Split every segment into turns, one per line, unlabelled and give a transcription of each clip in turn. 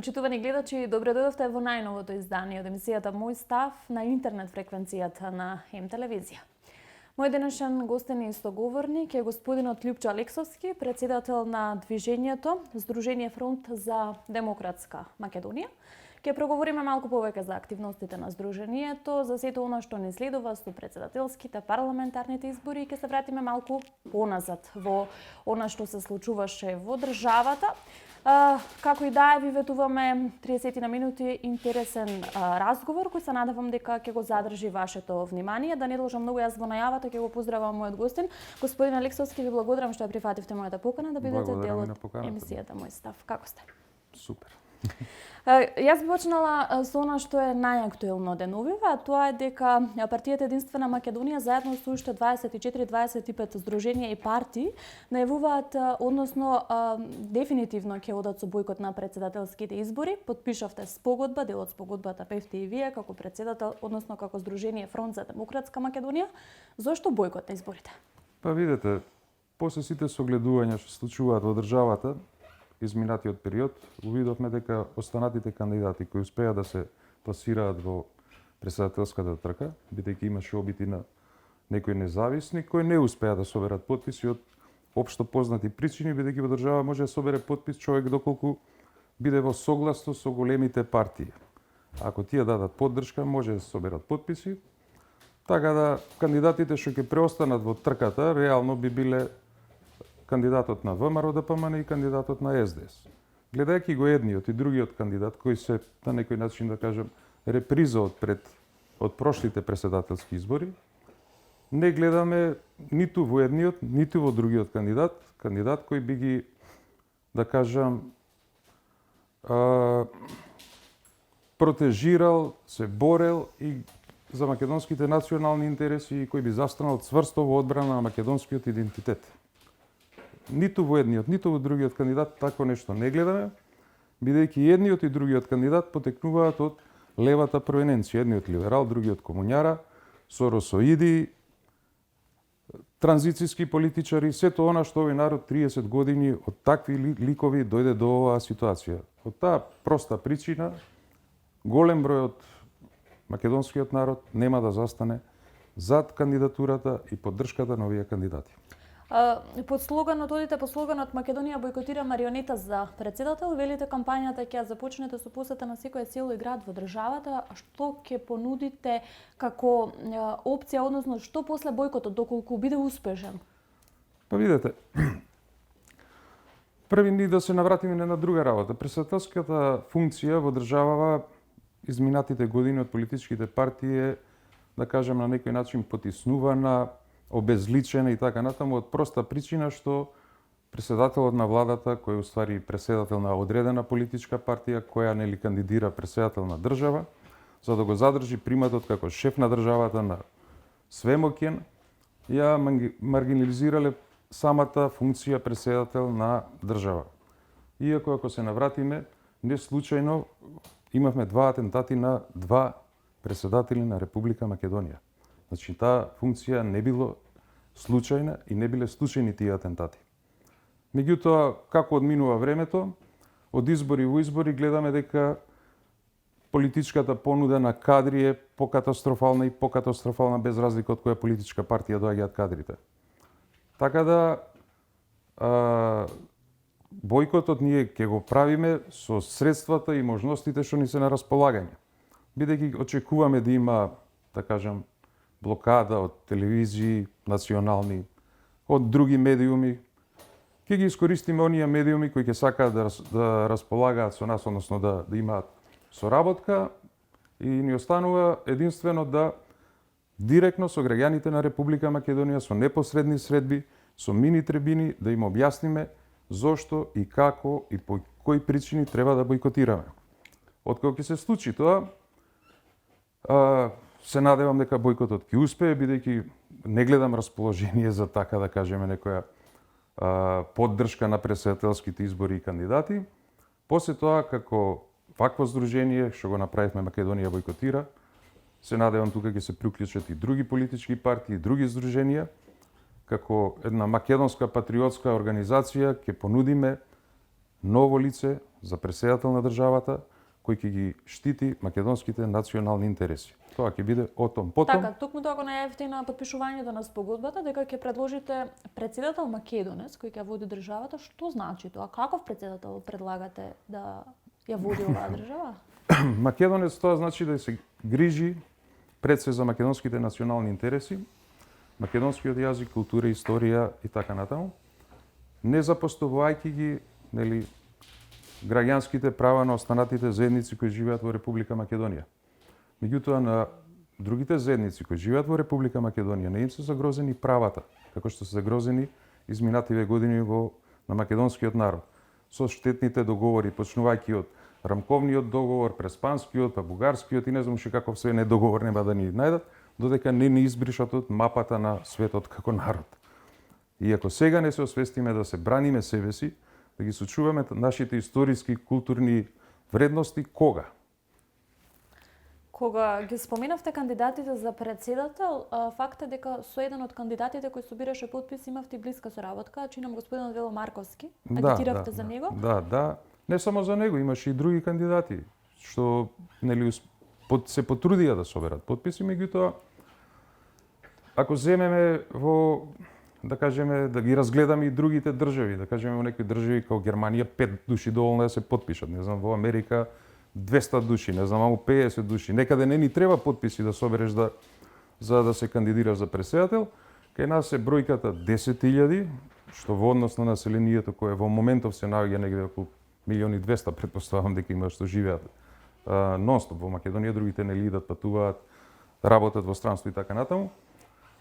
Почитувани гледачи, добре дојдовте во најновото издание од емисијата Мој став на интернет фреквенцијата на М телевизија. Мој денешен гостен и истоговорник е господинот Љупчо Алексовски, председател на движењето Здружение Фронт за демократска Македонија. Ќе проговориме малку повеќе за активностите на Здруженијето, за сето она што не следува со председателските, парламентарните избори и ќе се вратиме малку поназад во она што се случуваше во државата. Како и да е, ви ветуваме 30 на минути интересен разговор кој се надевам дека ќе го задржи вашето внимание. Да не должам многу јас во најавата, ќе го поздравам мојот гостин. Господин Алексовски, ви благодарам што ја прифативте мојата покана да бидете дел од емисијата Мој став. Како сте?
Супер.
Јас би почнала со она што е најактуелно деновиве, а тоа е дека партијата Единствена Македонија заедно со уште 24-25 здруженија и партии најавуваат, односно дефинитивно ќе одат со бојкот на председателските избори. Потпишавте спогодба, дел од спогодбата бевте и вие како председател, односно како Здружение Фронт за демократска Македонија. Зошто бојкот на изборите?
Па видете, после сите согледувања што се случуваат во државата, изминатиот период, увидовме дека останатите кандидати кои успеа да се пласираат во председателската трка, бидејќи имаше обити на некои независни кои не успеа да соберат потписи од општо познати причини, бидејќи во држава може да собере потпис човек доколку биде во согласност со големите партии. Ако тие дадат поддршка, може да се соберат потписи, така да кандидатите што ќе преостанат во трката реално би биле кандидатот на ВМРО ДПМН и кандидатот на СДС. Гледајќи го едниот и другиот кандидат, кои се на некој начин да кажем реприза од прошлите председателски избори, не гледаме ниту во едниот, ниту во другиот кандидат кој би ги, да кажам, протежирал, се борел и за македонските национални интереси и кој би застанал цврсто во одбрана на македонскиот идентитет. Ниту во едниот, ниту во другиот кандидат такво нешто не гледаме, бидејќи едниот и другиот кандидат потекнуваат од левата провиненција, едниот либерал, другиот комуњара, соросоиди, транзицијски политичари, сето она што овој народ 30 години од такви ликови дојде до оваа ситуација. Од таа проста причина, голем број од македонскиот народ нема да застане зад кандидатурата и поддршката на овие кандидати.
Под слоганот одите по слоганот Македонија бојкотира марионета за председател, велите кампањата ќе започнете со посета на секој село и град во државата. Што ќе понудите како опција, односно што после бојкотот доколку биде успешен?
Па видете, први ни да се навратиме на една друга работа. Председателската функција во државава изминатите години од политичките партии е, да кажем, на некој начин потиснувана, обезличена и така натаму од проста причина што председателот на владата, кој е уствари председател на одредена политичка партија, која нели кандидира председател на држава, за да го задржи приматот како шеф на државата на свемоќен, ја маргинализирале самата функција председател на држава. Иако ако се навратиме, не случајно имавме два атентати на два председатели на Република Македонија. Значи, таа функција не било случајна и не биле случајни тие атентати. Меѓутоа, како одминува времето, од избори во избори гледаме дека политичката понуда на кадри е покатастрофална и покатастрофална без разлика од која политичка партија доаѓаат кадрите. Така да, бојкотот ние ќе го правиме со средствата и можностите што ни се на располагање. Бидејќи очекуваме да има, да кажам, блокада од телевизии, национални, од други медиуми. Ќе ги искористиме оние медиуми кои ќе сакаат да располагаат со нас, односно да имаат соработка и ни останува единствено да директно со граѓаните на Република Македонија, со непосредни средби, со мини трибини, да им објасниме зошто и како и по кои причини треба да бојкотираме. Откако ќе се случи тоа, се надевам дека бојкотот ќе успее, бидејќи не гледам расположение за така да кажеме некоја поддршка на председателските избори и кандидати. После тоа, како вакво здружение што го направивме Македонија бојкотира, се надевам тука ќе се приклучат и други политички партии, и други здруженија, како една македонска патриотска организација ќе понудиме ново лице за претседател на државата кој ќе ги штити македонските национални интереси. Тоа ќе биде отом потом.
Така, токму тоа го најавите на подпишувањето на спогодбата дека ќе предложите претседател македонец кој ќе води државата. Што значи тоа? Каков претседател предлагате да ја води оваа држава?
Македонец тоа значи да се грижи пред се за македонските национални интереси, македонскиот јазик, култура, историја и така натаму, не запоставувајќи ги, нели, граѓанските права на останатите заедници кои живеат во Република Македонија. Меѓутоа на другите заедници кои живеат во Република Македонија не им се загрозени правата, како што се загрозени изминативе години на македонскиот народ, со штетните договори, почнувајќи од рамковниот договор, преспанскиот, па бугарскиот и не знам уште каков све недоговор нема да ни најдат, додека не ни избришат од мапата на светот како народ. И ако сега не се освестиме да се браниме себе си, да ги сочуваме нашите историски, културни вредности, кога?
Кога ги споменавте кандидатите за претседател, факт е дека со еден од кандидатите кој собираше подписи имавте блиска соработка, чинам господинот Вело Марковски. Агитиравте за него?
Да. Не само за него, имаше и други кандидати што нели се потрудија да соберат подписи, меѓутоа ако земеме во да кажеме да ги разгледаме и другите држави, да кажеме во некои држави како Германија 5 души доволно да се подпишат, не знам во Америка 200 души, не знам, аму 50 души. Некаде не ни треба подписи да собереш за да се кандидираш за претседател. Кај нас е бројката 10.000, што во однос на населението кое во моментов се наоѓа негде околу 1.200.000, претпоставам дека има што живеат нонстоп во Македонија, другите нели идат, патуваат, работат во странство и така натаму.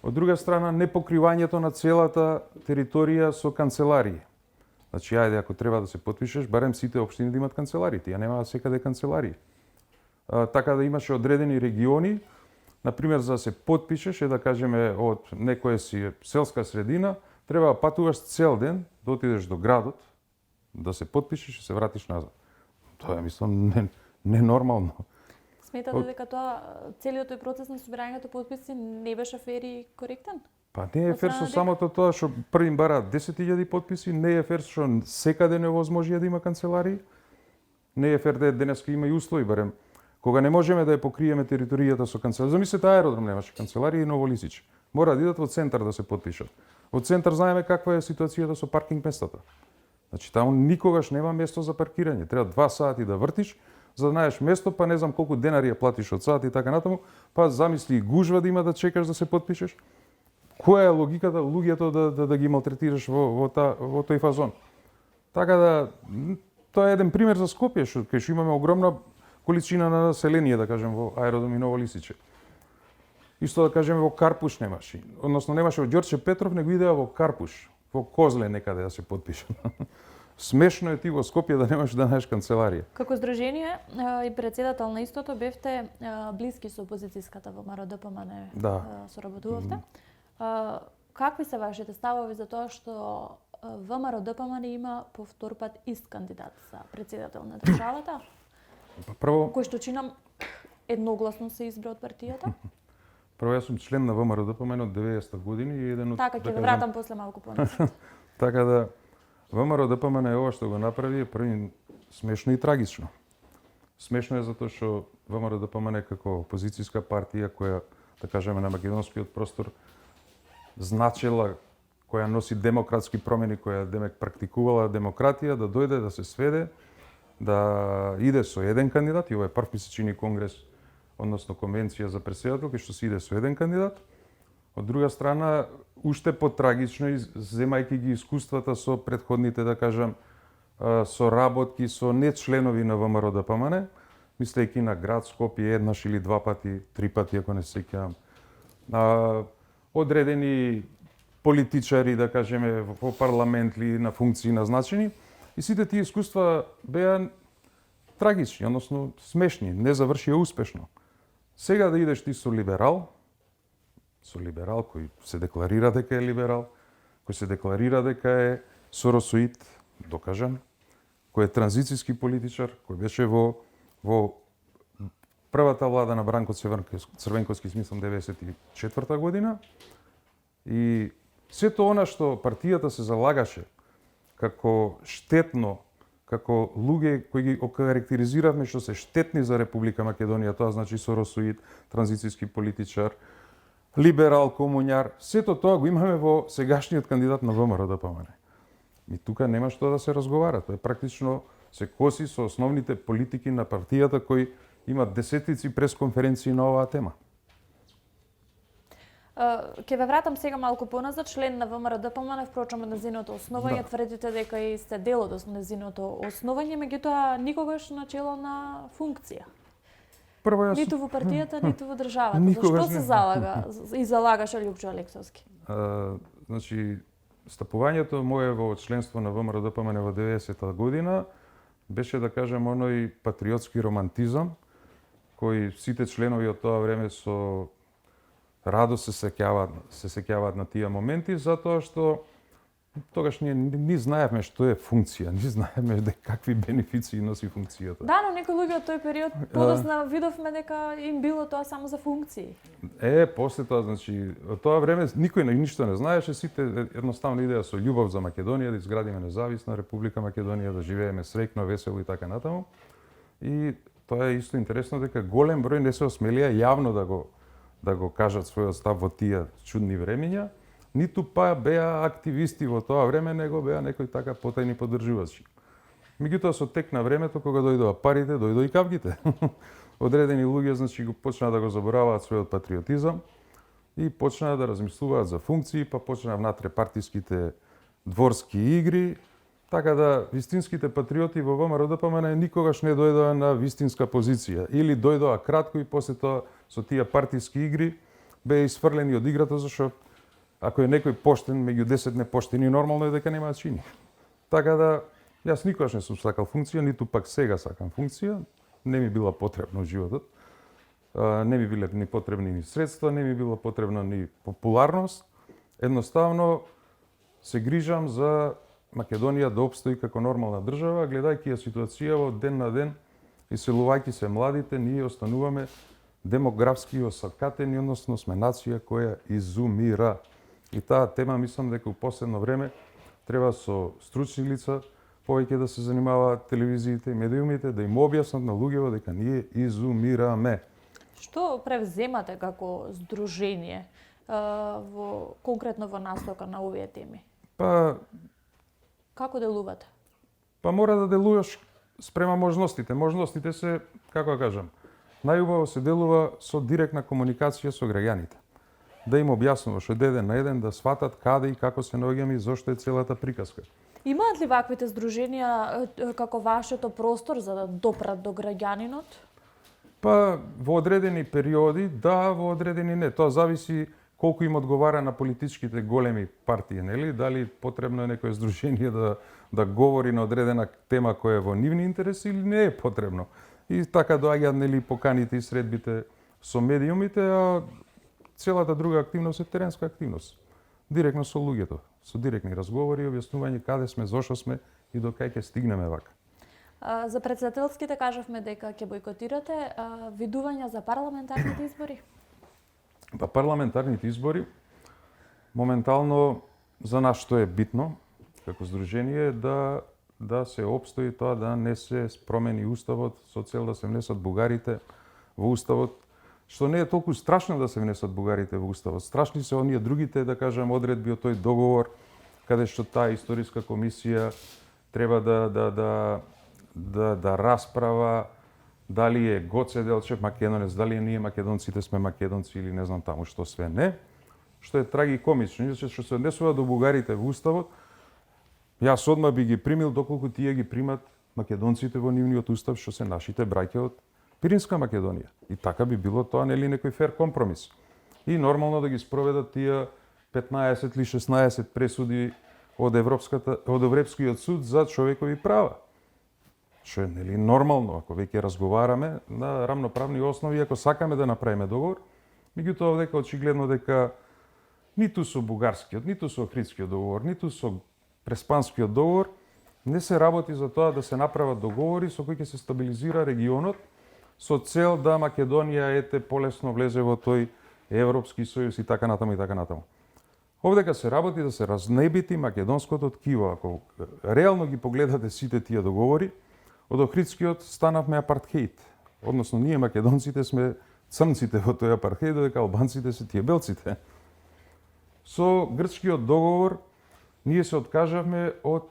Од друга страна, непокривањето на целата територија со канцеларии. Значи, ајде, ако треба да се потпишеш, барем сите општини да имат канцеларии. Тие немаат секаде канцеларии. Така да имаше одредени региони, например, за да се потпишеш, да кажеме, од некоја си селска средина, треба да патуваш цел ден, да отидеш до градот, да се потпишеш и се вратиш назад. Тоа е, мислам, ненормално.
Сметате дека тоа целиот тој процес на собирањето подписи не беше фер и коректен?
Па не е фер со самото тоа што први им бараат 10.000 подписи, не е фер што секаде невозможија да има канцеларии, не е фер да денеска има и услови, барем кога не можеме да ја покриеме територијата со канцеларија. Замислете, аеродром немаше канцеларија и Ново Лисиче. Мора да идат во центар да се потпишат. Во центар знаеме каква е ситуацијата со паркинг местата. Значи таму никогаш нема место за паркирање. Треба 2 сати да вртиш за да најдеш место, па не знам колку денари ја платиш од сат и така натаму, па замисли гужва да има да чекаш да се потпишеш. Која е логиката луѓето да ги малтретираш во тој фазон? Така да тоа е еден пример за Скопје, кај што имаме огромна количина на население, да кажем, во аеродром и Ново Лисиче. Исто да кажеме во Карпуш немаше. Односно немаше во Ѓорче Петров, него идеа во Карпуш, во Козле некаде да се потпишат. Смешно е ти во Скопје да немаш да најдеш канцеларија.
Како здружение и претседател на истото бевте блиски со опозицијската ВМРО ДПМН.
Да.
Соработувавте. Какви се вашите ставови за тоа што ВМРО ДПМН има повтор пат ист кандидат за претседател на државата?
Прво,
кој што чинам едногласно се избра од партијата?
Прво, јас сум член на ВМРО ДПМН од 90-та години и еден од...
Така, ќе ве вратам после малку понатаму.
Така да, ВМРО ДПМН е ова што го направи е први смешно и трагично. Смешно е затоа што ВМРО ДПМН како опозицијска партија која, да кажеме, на македонскиот простор значила, која носи демократски промени, која демек практикувала демократија, да дојде да се сведе, да иде со еден кандидат, и ова е прв ми се чини конгрес, односно конвенција за претседател, кај што се иде со еден кандидат. Од друга страна, уште потрагично, земајќи ги искуствата со претходните, да кажам, соработки со нечленови на ВМРО ДПМН, мислејќи на град Скопје еднаш или 2 пати, 3 пати, ако не се сеќавам, одредени политичари, да кажеме, во парламент или на функции назначени, и сите тие искуства беа трагични, односно смешни, не завршија успешно. Сега да идеш ти со либерал кој се декларира дека е либерал, кој се декларира дека е соросоид, докажан, кој е транзицијски политичар, кој беше во првата влада на Бранко Црвенковски, смислам 94-та година, и сето она што партијата се залагаше како штетно како луѓе кои ги окарактеризиравме што се штетни за Република Македонија, тоа значи соросоид, транзицијски политичар, либерал, комуњар, сето тоа го имаме во сегашниот кандидат на ВМРО-ДПМН. И тука нема што да се разговара, тоа е практично се коси со основните политики на партијата кои имат десетици пресконференции на оваа тема.
Ќе ве вратам сега малку поназад, член на ВМРО-ДПМН, впрочем од незиното основање, тврдите дека и сте дел од незиното основање, меѓутоа никогаш начело на функција.
Прво јас
Ниту во партијата, ниту во државата.
Никогаш
Зашто се
не.
залага и залагаше Лјупчо Алексовски?
Значи, стапувањето мое во членство на ВМРО-ДПМН во 90-та година беше, да кажем, оној патриотски романтизам, кој сите членови од тоа време со радост се сеќаваат на тие моменти, затоа што тогаш ние не знаевме што е функција, не знаевме какви бенефиции носи функцијата.
Да, но некои луѓе од тој период подосна видовме дека им било тоа само за функции.
После тоа, значи, од тоа време никој ништо не знаеше, сите едноставно идеја со љубов за Македонија, да изградиме независна Република Македонија, да живееме среќно, весело и така натаму. И тоа е исто интересно дека голем број не се осмелија јавно да го кажат својот став во тие чудни времиња, ниту па беа активисти во тоа време, него беа некои така потајни поддржувачи. Меѓутоа со тек на времето, кога дојдоа парите, дојдоа и кавгите. Одредени луѓе, значи, го почнаа да го забораваат својот патриотизам и почнаа да размислуваат за функции, па почнаа внатре партиските дворски игри, така да вистинските патриоти во ВМРО-ДПМН никогаш не дојдоа на вистинска позиција, или дојдоа кратко и после тоа со тие партиски игри беа исфрлени од играта, зашто ако е некој поштен меѓу 10 непоштени, нормално е дека нема да чини. Така да, јас никогаш не сум сакал функција, ниту пак сега сакам функција, не ми била потребна во животот. Не ми биле ни потребни ни средства, не ми била потребна ни популарност. Едноставно се грижам за Македонија да опстои како нормална држава, гледајќи ја ситуација од ден на ден, иселувајќи се младите, ние остануваме демографски осакатени, односно сме нација која изумира. И таа тема, мислам дека у последно време треба со стручни лица повеќе да се занимаваат телевизиите и медиумите, да им објаснат на луѓето дека ние изумираме.
Што превземате како здружение конкретно во настока на овие теми? Како делувате?
Мора да делуваш спрема можностите. Можностите се, како да кажам, најубаво се делува со директна комуникација со граѓаните. Да им објаснуваш од еден на еден, да сватат каде и како се наоѓаме и зошто е целата приказка.
Имаат ли ваквите здруженија како вашето простор за да допрат до граѓанинот?
Во одредени периоди, да, во одредени не. Тоа зависи колку им одговара на политичките големи партии, нели? Дали потребно е некое здружение да говори на одредена тема која е во нивни интереси или не е потребно. И така доаѓаат, нели, поканите и средбите со медиумите, а целата друга активност е теренска активност. Директно со луѓето, со директни разговори, објаснување каде сме, зошто сме и до кај ќе стигнеме вака.
За претседателските кажавме дека ќе бойкотирате, видувања за парламентарните избори?
Парламентарните избори моментално за нас што е битно како здружение да се опстои тоа да не се промени уставот со цел да се внесат бугарите во уставот, што не е толку страшно да се внесат бугарите во уставот. Страшни се оние другите, да кажам, одредби од тој договор каде што таа историска комисија треба да расправа дали е Гоце Делчев македонец, дали ние македонците сме македонци или не знам таму што све не, што е трагикомично. Иначе што се однесува до бугарите во уставот, јас одма би ги примил доколку тие ги примат македонците во нивниот устав, што се нашите браќа од Пиринска Македонија. И така би било тоа, нели, некој фер компромис. И нормално да ги спроведат тие 15 или 16 пресуди од Европскиот суд за човекови права. Што е, нели, нормално, ако веќе разговараме на рамноправни основи, ако сакаме да направиме договор, меѓутоа овдека очигледно дека ниту со бугарскиот, ниту со охридскиот договор, ниту со преспанскиот договор не се работи за тоа да се направат договори со кои ќе се стабилизира регионот со цел да Македонија полесно влезе во тој Европски сојуз и така натаму и така натаму. Овдека се работи да се разнебити македонското ткиво. Ако реално ги погледате сите тие договори, од Охридскиот станавме апартхеид. Односно, ние македонците сме црнците во тој апартхеид, додека албанците се тие белците. Со грчкиот договор ние се откажавме од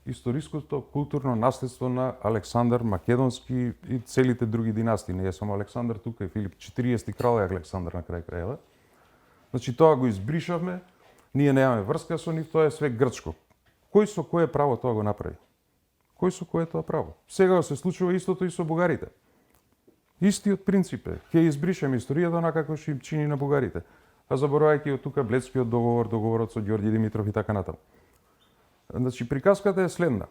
историското културно наследство на Александар Македонски и целите други династии. Не е само Александар тука, и Филип 40 крал е Александар на крај крајава. Значи тоа го избришавме, ние немаме врска со нив, тоа е све грчко. Кој со кое право тоа го направи? Кој со кое тоа право? Сега се случува истото и со бугарите. Истиот принцип е, ќе избришеме историјата онака како што им чини на бугарите. А заборавајќи од тука Бледскиот договор, договорот со Ѓорѓи Димитров и така натаму. Значи, приказката е следна.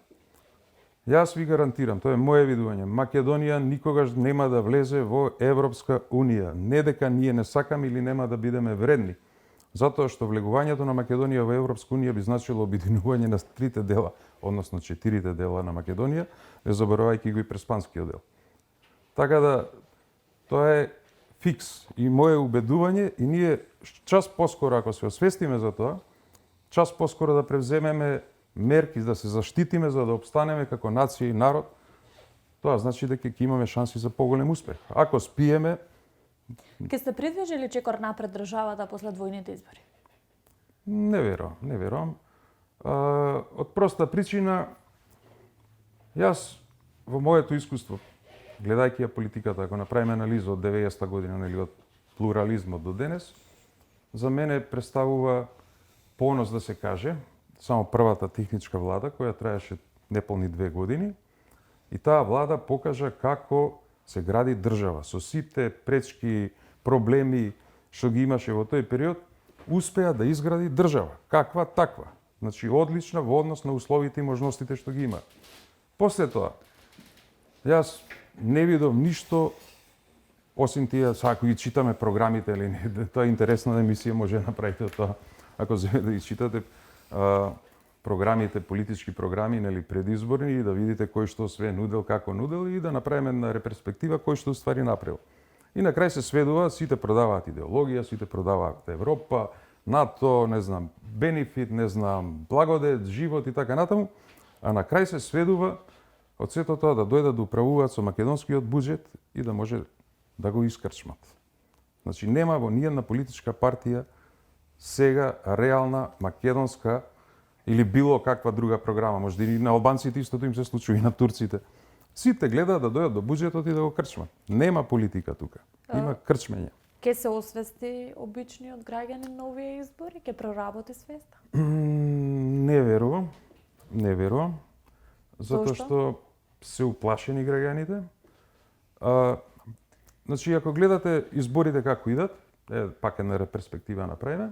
Јас ви гарантирам, тоа е моје видување, Македонија никогаш нема да влезе во Европска Унија. Не дека ние не сакаме или нема да бидеме вредни. Затоа што влегувањето на Македонија во Европска Унија би значило обединување на трите дела, односно 4 дела на Македонија, не заборавајќи го и преспанскиот дел. Така да, тоа е фикс и моје убедување и ние час поскоро, ако се освестиме за тоа, час поскоро да превземеме мерки да се заштитиме за да обстанеме како нација и народ, тоа значи дека ќе имаме шанси за поголем успех. Ако спиеме,
Ке сте придвижили чекор напред државата после двојните избори?
не верувам. Од проста причина, јас во моето искуство, гледајќи ја политиката, ако направиме анализа од 90-та година, нели од плурализмот до денес, за мене представува понос да се каже, само првата техничка влада, која траеше неполни 2 години, и таа влада покажа како се гради држава. Со сите пречки, проблеми што ги имаше во тој период, успеа да изгради држава. Каква таква. Значи, одлична во однос на условите и можностите што ги има. После тоа, јас не видов ништо, осим тие, ако ги читаме програмите или не, тоа е интересна емисија, може да направите тоа, ако земе да ги читате програмите, политички програми, нели предизборни, и да видите кој што све нудел, како нудел, и да направиме на реперспектива кој што уствари направил. И на крај се сведува, сите продаваат идеологија, сите продаваат Европа, НАТО, не знам, бенефит, не знам, благодет, живот и така натаму, а на крај се сведува од сето тоа да дојдат да управуваат со македонскиот буџет и да може да го искрчмат. Значи, нема во ниједна политичка партија сега реална македонска или било каква друга програма, може и на албанците истото им се случува и на турците. Сите гледаат да дојдат до буџетот и да го крчмат. Нема политика тука. Има крчмење.
Ке се освести обичниот граѓанин на овие избори? Ке проработи свеста?
Не верувам. Затоа што се уплашени граѓаните. Значи, ако гледате изборите како идат, пак една перспектива направиме,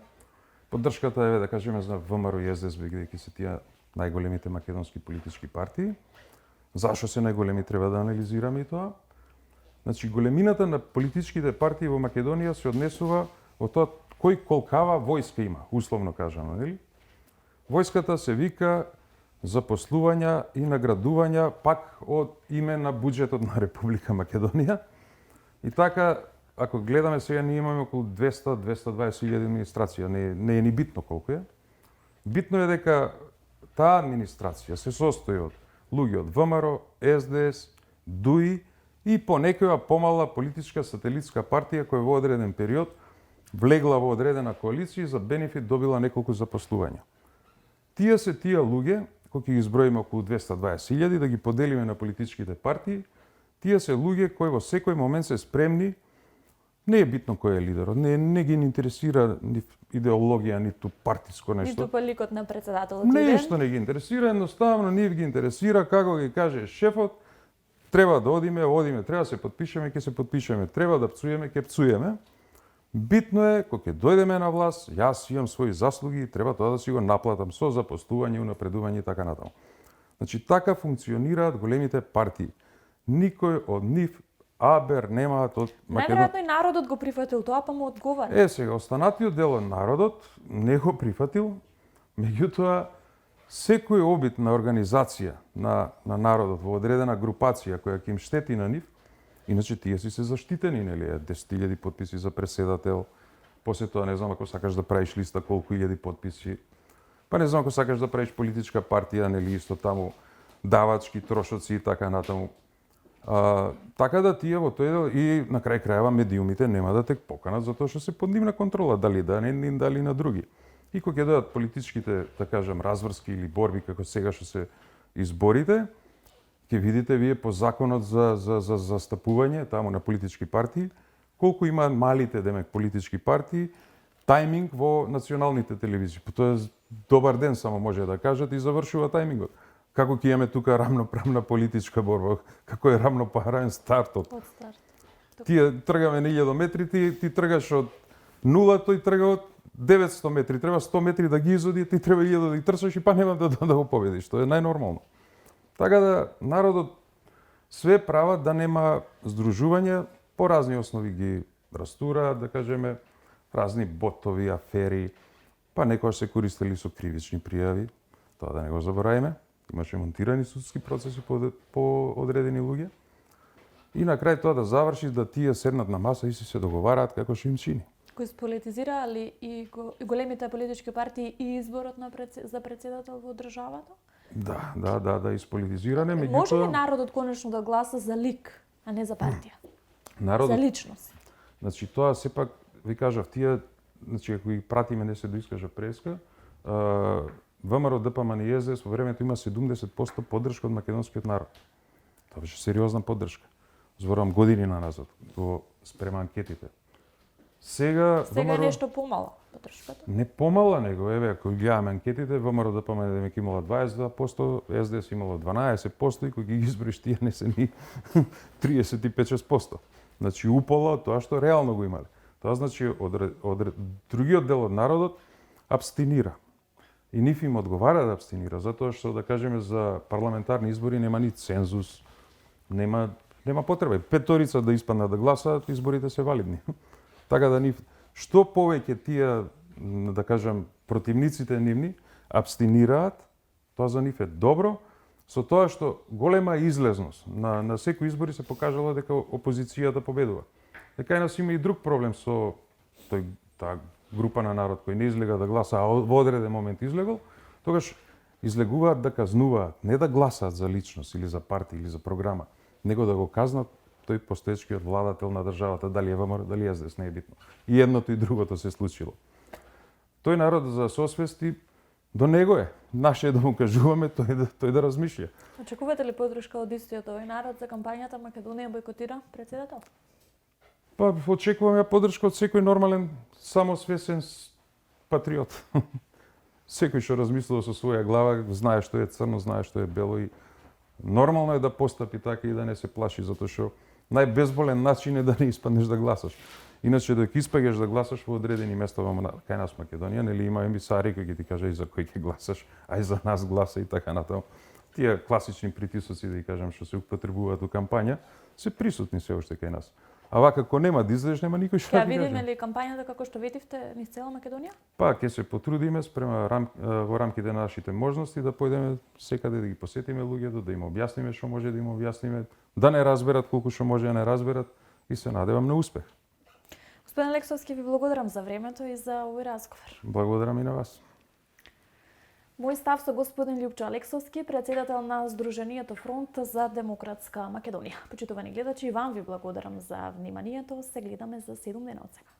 поддршката е, да кажеме, за ВМРО и СДС, бидејќи се тие најголемите македонски политички партии. Зашо се најголеми, треба да анализираме и тоа. Значи, големината на политичките партии во Македонија се однесува од тоа кој колкава војска има, условно кажано, нели? Војската се вика запослувања и наградувања пак од име на буџетот на Република Македонија. И така, ако гледаме сега, ние имаме околу 200-220 администрација, не е ни битно колку е. Битно е дека таа администрација се состои од луѓе од ВМРО, СДС, ДУИ и по некоја помала политичка сателитска партија која во одреден период влегла во одредена коалиција и за бенефит добила неколку запослувања. Тие се тие луѓе, кои ги изброиме околу 220.000, да ги поделиме на политичките партии, тие се луѓе кои во секој момент се спремни. Не е битно кој е лидерот, не ги интересира ни идеологија, ниту партиско нешто.
Ниту ликот на председателот.
Нешто не ги интересира, едноставно нив ги интересира како ги каже шефот, треба да одиме, треба да се потпишеме, ќе се потпишеме, треба да пцуеме, ќе пцуеме. Битно е, кога ќе дојдеме на власт, јас имам своји заслуги и треба тоа да си го наплатам со запослување, унапредување и така натаму. Значи, така функционираат големите партии. Никој од нив абер немаат од
Најверојатно и народот го прифатил тоа, па му одговара.
Сега, останатиот дел од народот не го прифатил, меѓутоа, секој обид на организација на народот во одредена групација која ќе им штети на нив, иначе тие си се заштитени, нели, 10.000 потписи за преседател, после тоа не знам ако сакаш да правиш листа колку илјади потписи, па не знам ако сакаш да правиш политичка партија, нели исто таму давачки, трошоци и така натаму. Така да тие во тој дел и на крај крајава медиумите нема да те поканат затоа што се под нивна контрола, дали да не нин, дали на други. И кога ќе дојдат политичките, да кажам, разврски или борби како сега што се изборите, ќе видите вие по законот за застапување таму на политички партии, колку има малите, демек, политички партии, тајминг во националните телевизии. Тоа е добар ден само може да кажат и завршува тајмингот. Како ќе имаме тука рамноправна политичка борба, како е рамноправен стартот.
Од старт.
Тие тргаме на 1000 метри, ти тргаш од нула, тој трга од 900 метри, треба 100 метри да ги изоди, ти треба 1000 да ги трчаш и па нема да го победиш. Тоа е најнормално. Така да народот све прават да нема здружување, по разни основи ги растураат, да кажеме, разни ботови, афери, па некојаш се користели со кривични пријави, тоа да не го забораваме. Имаше монтирани судски процеси по одредени луѓе. И на крај тоа да заврши да тие седнат на маса и се договараат како што им чини.
Кој сполитизира ли и големите политички партии и изборот за председател во државата?
Да, исполитизиране, меѓутоа...
Може ли народот конечно да гласа за лик, а не за партија?
Народот...
За личност?
Значи, тоа сепак, ви кажав, тие, значи, ако ги пратиме, не се доискажа преска, ВМРО, ДПМН и СДС во времето има 70% поддршка од македонскиот народ. Тоа беше сериозна поддршка. Зборувам години назад, го спрема анкетите. Сега
ВМРО... нешто помало поддршката?
Не помала него, еве, ако гледаме анкетите, ВМРО ДПМН демек имала 22%, СДС имала 12% и кога ги избориш тие не се ни 35-6%. Значи упола од тоа што реално го имале. Тоа значи од другиот дел од народот абстинира. И нив им одговара да абстинира, затоа што, да кажеме, за парламентарни избори нема ни цензус, нема потреба. Петорица да испаднат да гласаат, изборите се валидни. Така да нив, што повеќе тие, да кажем, противниците нивни абстинираат, тоа за нив е добро, со тоа што голема излезност на секои избори се покажала дека опозицијата победува. Дека нас има и друг проблем со таа група на народ кој не излега да гласа, а во одреден момент излегол, тогаш излегуваат да казнуваат, не да гласаат за личност или за партија или за програма, него да го казнат тој постоечкиот владател на државата, дали е ВМРО, дали е СДС, не е битно. И едното и другото се случило. Тој народ за сосвести до него е. Наше е да му кажуваме тој да размишља.
Очекувате ли поддршка од истиот овој народ за кампањата Македонија бойкотира председател?
Па очекувам ја поддршка од секој нормален, самосвесен патриот. Секој што размислува со своја глава, знае што е црно, знае што е бело и нормално е да постапи така и да не се плаши, затоа што најбезболен начин е да не испаднеш да гласаш. Иначе док испаѓаш да гласаш во одредени места кај нас Македонија, нели има емисари кои ќе ти кажа и за кој ќе гласаш, а и за нас гласа и така натаму. Тие класични притисоци, да кажам, што се употребуваат у кампања, се присутни се уште кај нас. А вака ако нема да излезеш, нема никој што да ти каже.
Ќе видиме ли кампањата како што ветивте низ цела Македонија?
Па ќе се потрудиме во рамките на нашите можности да појдеме секаде да ги посетиме луѓето, да им објасниме што може да им објасниме, да не разберат колку што може да не разберат и се надевам на успех.
Господин Алексовски, ви благодарам за времето и за овој разговор.
Благодарам и на вас.
Мој став со господин Љупчо Алексовски, председател на Сдруженијето Фронт за демократска Македонија. Почитувани гледачи, и вам ви благодарам за вниманието. Се гледаме за 7 дена од сега.